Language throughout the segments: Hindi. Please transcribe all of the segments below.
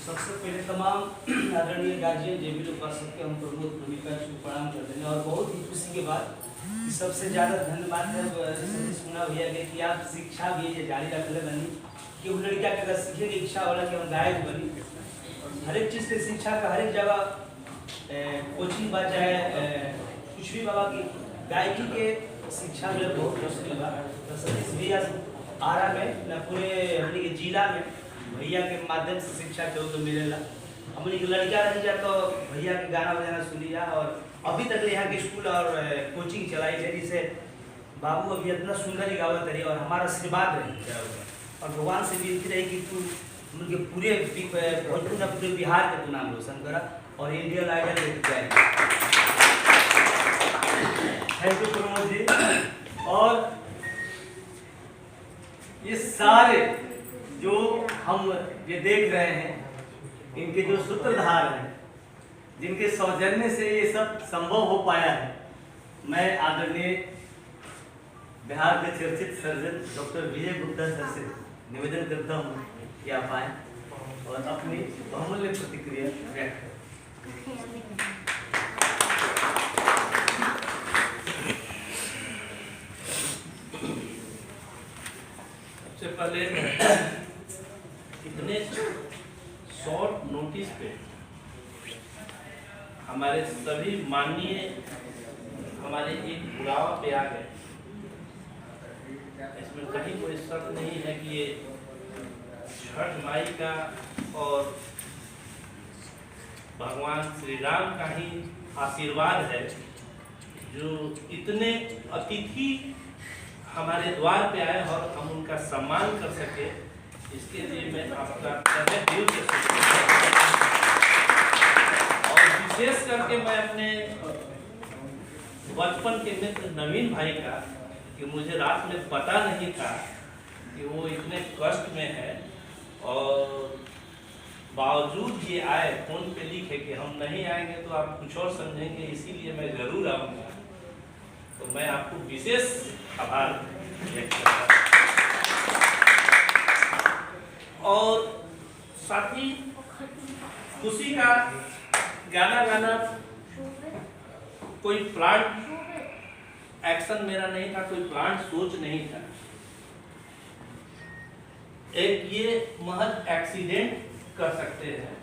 सबसे पहले तमाम आदरणीय गार्जियन जे भी उपासक के हम प्रमोद भूमिका को प्रणाम करते हैं और बहुत ही खुशी के बाद सबसे ज़्यादा धन्यवाद है सुना भैया के कि आप शिक्षा भी ये जारी रखले बनी कि वो लड़का के अगर सीखे की इच्छा होला कि हम गायक बनी हर एक चीज़ के शिक्षा का हर एक जगह कोचिंग बा चाहे कुछ भी बाबा की गायकी के शिक्षा जो बहुत मुश्किल बा तो सतीश भैया आरा में न पूरे हमने के जिला में भैया के माध्यम से शिक्षा के तो मिलेला हमने के लड़का रह जा तो भैया के गाना बजाना सुनी जा और अभी तक यहाँ के स्कूल और कोचिंग चलाई है जिसे बाबू अभी इतना सुंदर ही गावत रही और हमारा आशीर्वाद रही और भगवान से विनती रही कि तू उनके पूरे भोजपुर पूरे बिहार के तू नाम रोशन करा और इंडियन आइडल लेके जाएगा। Thank you Pramod ji. और ये सारे जो हम ये देख रहे हैं इनके जो सूत्रधार हैं जिनके सौजन्य से ये सब संभव हो पाया है, मैं आदरणीय बिहार के चर्चित सर्जन डॉक्टर विजय गुप्ता सर से निवेदन करता हूँ कि आप आए और अपनी बहुमूल्य प्रतिक्रिया व्यक्त करें। सबसे पहले इतने शॉर्ट नोटिस पे हमारे सभी माननीय हमारे एक बुलावा पे आ गए, इसमें कहीं कोई शक नहीं है कि ये छठ माई का और भगवान श्री राम का ही आशीर्वाद है जो इतने अतिथि हमारे द्वार पे आए और हम उनका सम्मान कर सके, इसके लिए मैं आपका तहे दिल से और विशेष करके मैं अपने बचपन के मित्र नवीन भाई का कि मुझे रात में पता नहीं था कि वो इतने कष्ट में है और बावजूद ये आए, फोन पे लिखे कि हम नहीं आएंगे तो आप कुछ और समझेंगे, इसीलिए मैं जरूर आऊँगा। तो मैं आपको विशेष आभार व्यक्त करता हूं और साथ ही खुशी का गाना गाना कोई प्लान एक्शन मेरा नहीं था, कोई प्लान सोच नहीं था। एक ये महज एक्सीडेंट कर सकते हैं।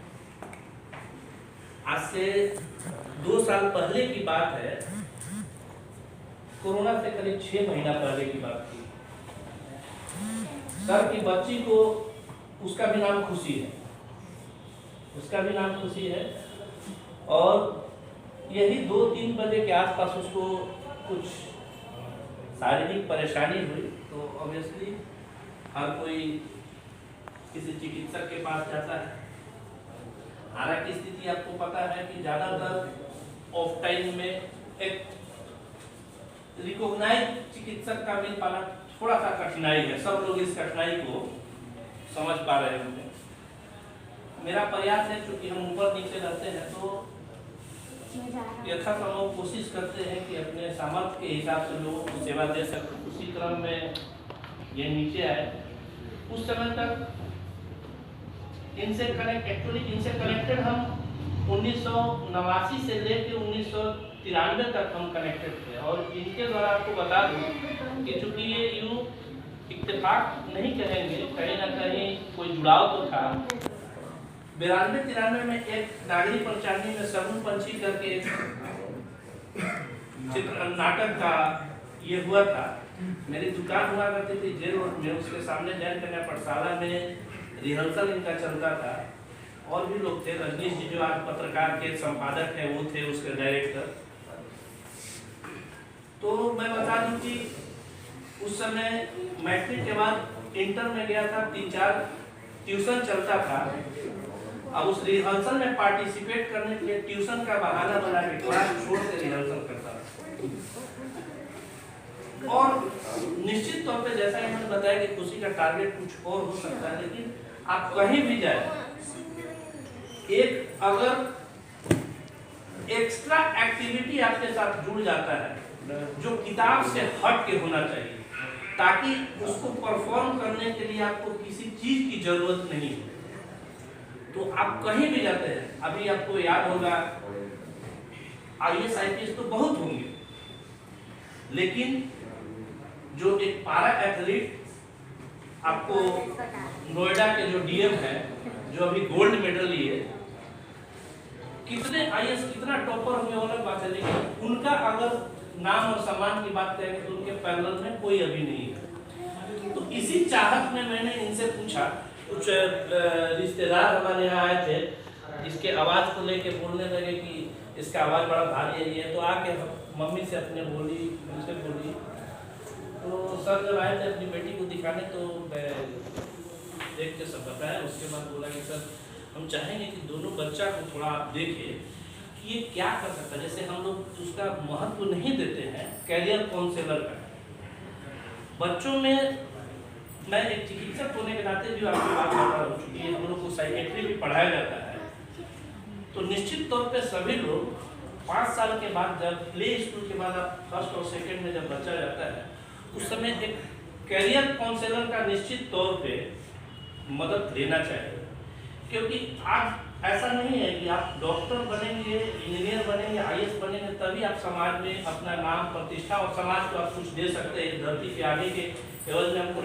आज से 2 साल पहले की बात है, कोरोना से करीब 6 महीना पहले की बात थी। सर की बच्ची को, उसका भी नाम खुशी है, उसका भी नाम खुशी है और यही 2-3 बजे के आसपास उसको कुछ शारीरिक परेशानी हुई तो ऑब्वियसली हर कोई किसी चिकित्सक के पास जाता है। हालांकि स्थिति आपको पता है कि ज़्यादातर ऑफ टाइम में एक रिकॉग्नाइज चिकित्सक का मिल पाना थोड़ा सा कठिनाई है, सब लोग इस कठिनाई को समझ पा रहे होंगे। मेरा प्रयास है क्योंकि हम ऊपर नीचे रहते हैं तो यथासंभव कोशिश करते हैं कि अपने सामर्थ्य के हिसाब से लोगों को सेवा दे सकते। उसी क्रम में ये नीचे आए, उस समय तक इनसे कनेक्टेड हम 1989 से लेकर 1993 तक हम कनेक्टेड थे और इनके द्वारा आपको बता दूं कि चूंकि ये यूँ इत्तेफाक नहीं कहेंगे, कहीं ना कहीं कोई जुड़ाव तो था। 92-93 में एक नागरी पंचायती में सगुन पंछी करके एक चित्र नाटक का ये हुआ था। मेरी दुकान हुआ करती थी जेल रोड में, उसके सामने जैन कन्या पाठशाला में रिहर्सल इनका चलता था और भी लोग थे। रजनीश जी जो आज पत्रकार के संपादक हैं वो थे उसके डायरेक्टर। तो मैं बता दूं कि उस समय मैट्रिक के बाद इंटर में गया था, 3-4 ट्यूशन चलता था। अब उस रिहर्सल में पार्टिसिपेट करने के लिए ट्यूशन का बहाना बना के क्लास छोड़ के रिहर्सल करता था। और निश्चित तौर पे जैसा इन्होंने बताया कि खुशी का टारगेट कुछ और हो सकता है, लेकिन आप कहीं भी जाए एक अगर एक्स्ट्रा एक्टिविटी आपके साथ जुड़ जाता है जो किताब से हट के होना चाहिए, ताकि उसको परफॉर्म करने के लिए आपको किसी चीज की जरूरत नहीं हो। तो आप कहीं भी जाते हैं, अभी आपको याद होगा IAS IPS तो बहुत होंगे, लेकिन जो एक पारा एथलीट आपको नोएडा के जो DM है, जो अभी गोल्ड मेडल लिए, कितने IAS कितना टॉपर होंगे वो अलग बात है, लेकिन उनका अगर नाम और सम्मान की बात करें तो उनके पैरेलल में कोई अभी नहीं है। तो इसी चाहत में मैंने इनसे पूछा, कुछ रिश्तेदार हमारे यहाँ आए थे, इसके आवाज़ को लेके बोलने लगे कि इसका आवाज़ बड़ा भारी है, तो आके मम्मी से अपने बोली, मुझसे बोली। तो सर जब आए थे अपनी बेटी को दिखाने तो मैं देख के सब बताया, उसके बाद बोला कि सर हम चाहेंगे कि दोनों बच्चा को थोड़ा आप देखें कि ये क्या कर सकता है। जैसे हम लोग उसका महत्व नहीं देते हैं कैरियर काउंसलर का, बच्चों में मैं एक चिकित्सक होने के नाते भी आपकी बात कर रहा हूँ, क्योंकि हम लोग को साइकेट्री भी पढ़ाया जाता है, तो निश्चित तौर पे सभी लोग 5 साल के बाद, जब प्ले स्कूल के बाद आप फर्स्ट और सेकंड में जब बच्चा जाता है, उस समय एक कैरियर काउंसलर का निश्चित तौर पे मदद लेना चाहिए। क्योंकि आज ऐसा नहीं है कि आप डॉक्टर बनेंगे, इंजीनियर बनेंगे, IAS बनेंगे तभी आप समाज में अपना नाम प्रतिष्ठा और समाज को आप कुछ दे सकते हैं। धरती पे आगे के एवज में हमको